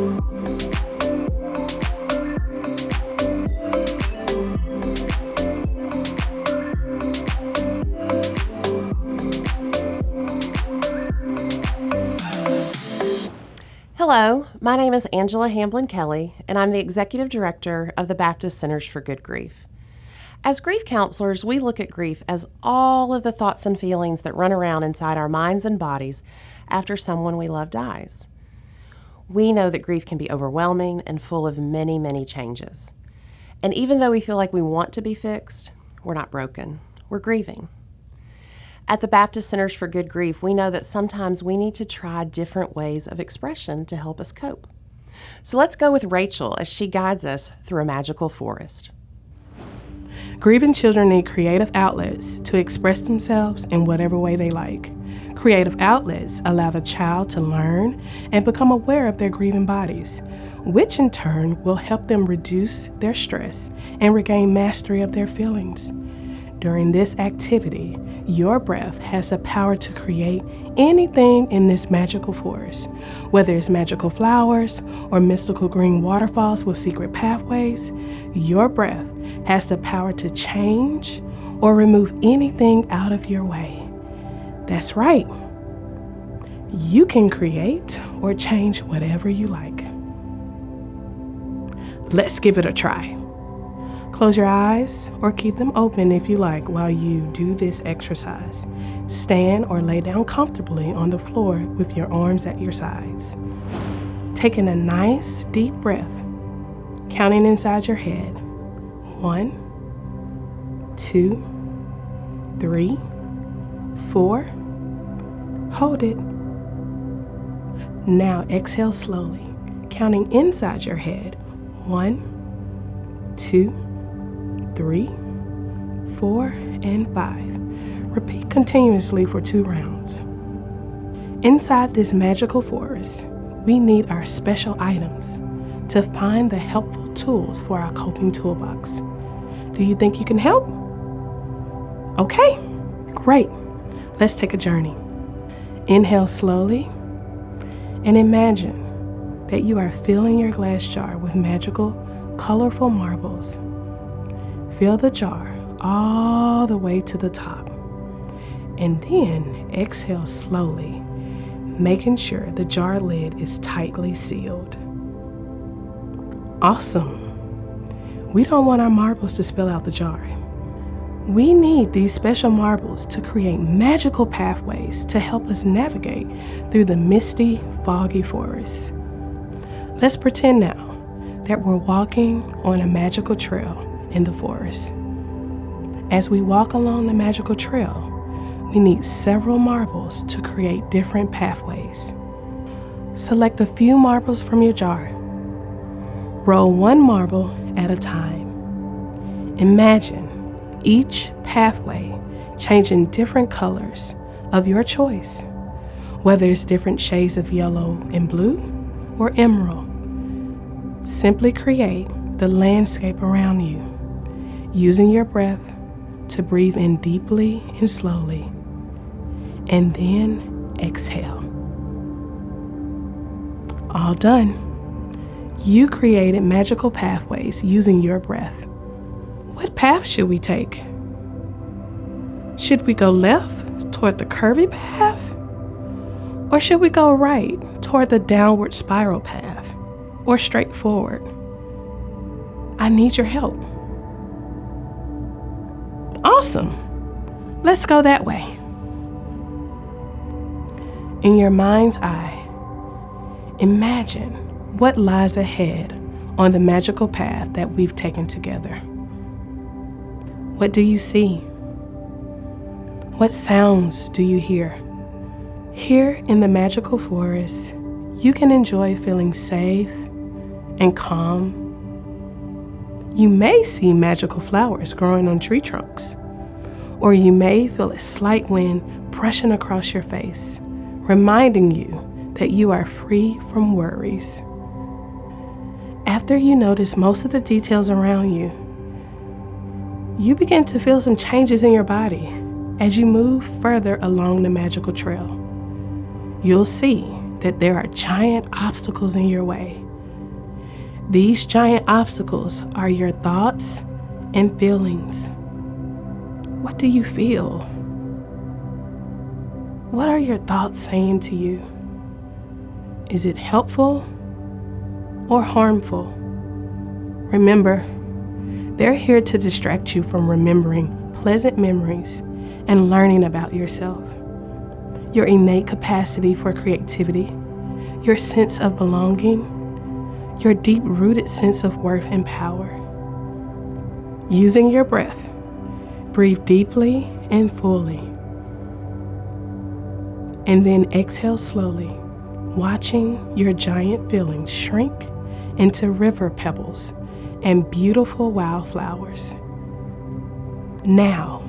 Hello, my name is Angela Hamblin Kelly, and I'm the Executive Director of the Baptist Centers for Good Grief. As grief counselors, we look at grief as all of the thoughts and feelings that run around inside our minds and bodies after someone we love dies. We know that grief can be overwhelming and full of many, many changes. And even though we feel like we want to be fixed, we're not broken. We're grieving. At the Baptist Centers for Good Grief, we know that sometimes we need to try different ways of expression to help us cope. So let's go with Rachel as she guides us through a magical forest. Grieving children need creative outlets to express themselves in whatever way they like. Creative outlets allow the child to learn and become aware of their grieving bodies, which in turn will help them reduce their stress and regain mastery of their feelings. During this activity, your breath has the power to create anything in this magical forest. Whether it's magical flowers or mystical green waterfalls with secret pathways, your breath has the power to change or remove anything out of your way. That's right. You can create or change whatever you like. Let's give it a try. Close your eyes or keep them open if you like while you do this exercise. Stand or lay down comfortably on the floor with your arms at your sides. Taking a nice deep breath, counting inside your head. 1, 2, 3, 4. Hold it. Now exhale slowly, counting inside your head. 1, 2, 3, 4, and 5. Repeat continuously for 2 rounds. Inside this magical forest, we need our special items to find the helpful tools for our coping toolbox. Do you think you can help? Okay, great. Let's take a journey. Inhale slowly and imagine that you are filling your glass jar with magical, colorful marbles. Fill the jar all the way to the top, and then exhale slowly, making sure the jar lid is tightly sealed. Awesome! We don't want our marbles to spill out the jar. We need these special marbles to create magical pathways to help us navigate through the misty, foggy forest. Let's pretend now that we're walking on a magical trail in the forest. As we walk along the magical trail, we need several marbles to create different pathways. Select a few marbles from your jar. Roll one marble at a time. Imagine each pathway changing different colors of your choice, whether it's different shades of yellow and blue or emerald. Simply create the landscape around you, using your breath to breathe in deeply and slowly, and then exhale. All done. You created magical pathways using your breath. What path should we take? Should we go left toward the curvy path? Or should we go right toward the downward spiral path? Or straight forward? I need your help. Awesome. Let's go that way. In your mind's eye, imagine what lies ahead on the magical path that we've taken together. What do you see? What sounds do you hear? Here in the magical forest, you can enjoy feeling safe and calm. You may see magical flowers growing on tree trunks, or you may feel a slight wind brushing across your face, reminding you that you are free from worries. After you notice most of the details around you, you begin to feel some changes in your body as you move further along the magical trail. You'll see that there are giant obstacles in your way, These giant obstacles are your thoughts and feelings. What do you feel? What are your thoughts saying to you? Is it helpful or harmful? Remember, they're here to distract you from remembering pleasant memories and learning about yourself, your innate capacity for creativity, your sense of belonging, your deep-rooted sense of worth and power. Using your breath, breathe deeply and fully, and then exhale slowly, watching your giant feelings shrink into river pebbles and beautiful wildflowers. Now,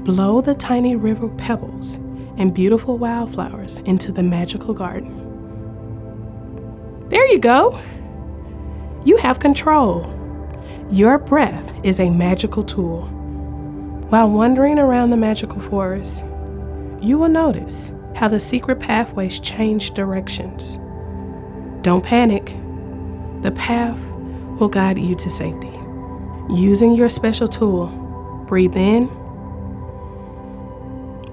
blow the tiny river pebbles and beautiful wildflowers into the magical garden. There you go. You have control. Your breath is a magical tool. While wandering around the magical forest, you will notice how the secret pathways change directions. Don't panic. The path will guide you to safety. Using your special tool, breathe in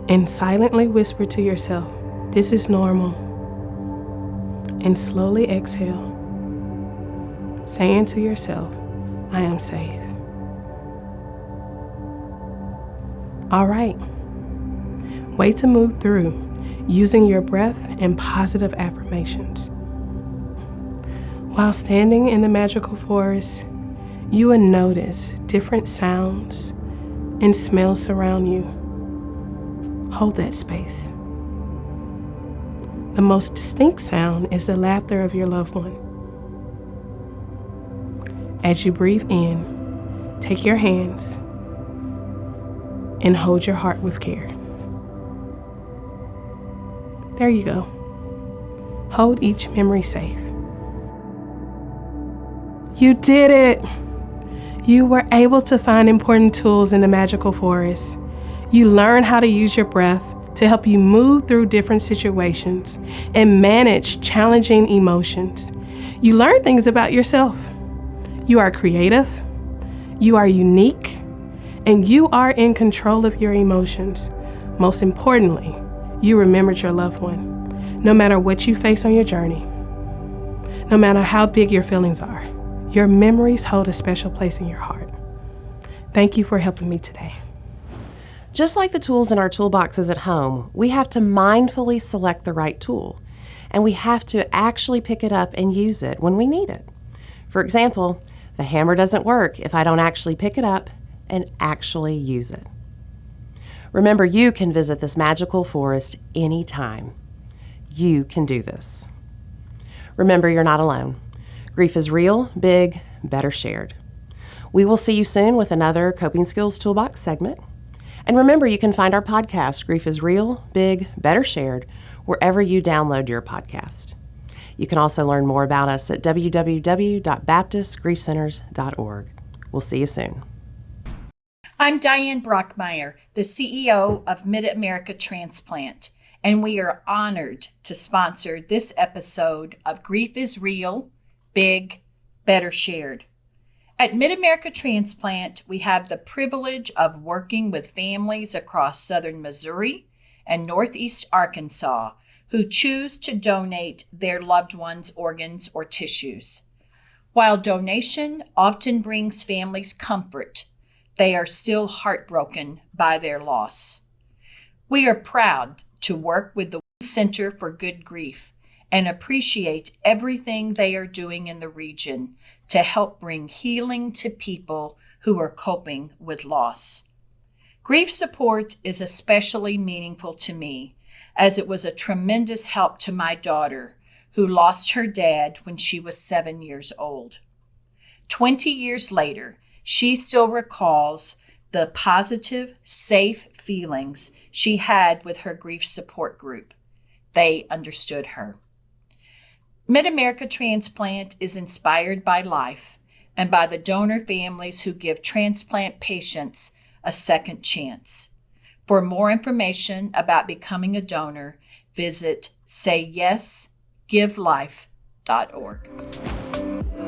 and silently whisper to yourself, "This is normal." And slowly exhale, saying to yourself, "I am safe." All right. Way to move through using your breath and positive affirmations. While standing in the magical forest, you will notice different sounds and smells surround you. Hold that space. The most distinct sound is the laughter of your loved one. As you breathe in, take your hands and hold your heart with care. There you go. Hold each memory safe. You did it! You were able to find important tools in the magical forest. You learned how to use your breath to help you move through different situations and manage challenging emotions. You learn things about yourself. You are creative, you are unique, and you are in control of your emotions. Most importantly, you remembered your loved one. No matter what you face on your journey, no matter how big your feelings are, your memories hold a special place in your heart. Thank you for helping me today. Just like the tools in our toolboxes at home, we have to mindfully select the right tool, and we have to actually pick it up and use it when we need it. For example, the hammer doesn't work if I don't actually pick it up and actually use it. Remember, you can visit this magical forest anytime. You can do this. Remember, you're not alone. Grief is real, big, better shared. We will see you soon with another Coping Skills Toolbox segment. And remember, you can find our podcast, Grief is Real, Big, Better Shared, wherever you download your podcast. You can also learn more about us at www.baptistgriefcenters.org. We'll see you soon. I'm Diane Brockmeyer, the CEO of Mid-America Transplant, and we are honored to sponsor this episode of Grief is Real, Big, Better Shared. At Mid-America Transplant, we have the privilege of working with families across southern Missouri and northeast Arkansas who choose to donate their loved ones' organs or tissues. While donation often brings families comfort, they are still heartbroken by their loss. We are proud to work with the Center for Good Grief and appreciate everything they are doing in the region to help bring healing to people who are coping with loss. Grief support is especially meaningful to me, as it was a tremendous help to my daughter, who lost her dad when she was 7 years old. 20 years later, she still recalls the positive, safe feelings she had with her grief support group. They understood her. Mid-America Transplant is inspired by life and by the donor families who give transplant patients a second chance. For more information about becoming a donor, visit sayyesgivelife.org.